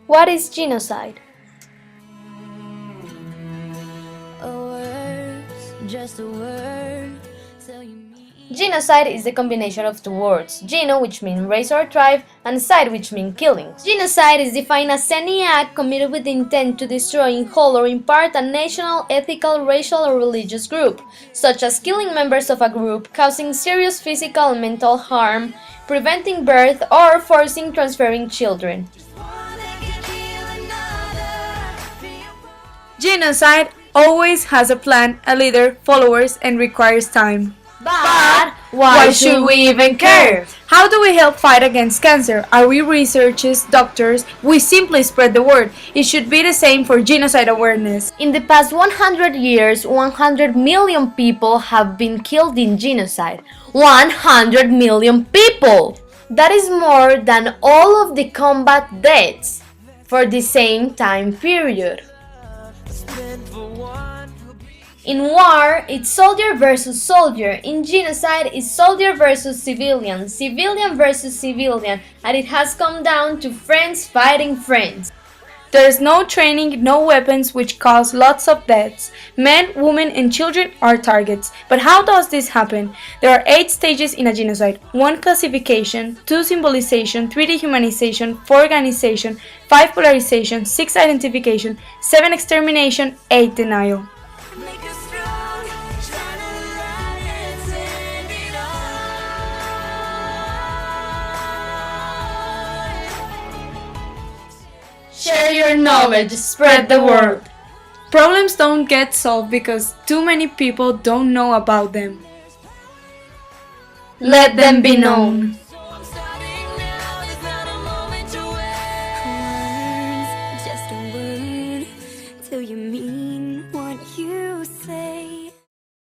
What is genocide? Genocide is the combination of two words, geno, which means race or tribe, and side, which means killing. Genocide is defined as any act committed with the intent to destroy in whole or in part a national, ethnical, racial, or religious group, such as killing members of a group, causing serious physical and mental harm, preventing birth, or forcing transferring children. Genocide always has a plan, a leader, followers, and requires time. But why should we even care? How do we help fight against cancer? Are we researchers, doctors? We simply spread the word. It should be the same for genocide awareness. In the past 100 years, 100 million people have been killed in genocide. 100 million people! That is more than all of the combat deaths for the same time period. In war, it's soldier versus soldier. In genocide, it's soldier versus civilian, civilian versus civilian, and it has come down to friends fighting friends. There is no training, no weapons, which cause lots of deaths. Men, women, and children are targets. But how does this happen? There are 8 stages in a genocide. 1 classification, 2 symbolization, 3 dehumanization, 4 organization, 5 polarization, 6 identification, 7 extermination, 8 denial. Share your knowledge, spread the word. Problems don't get solved because too many people don't know about them. Let them be known.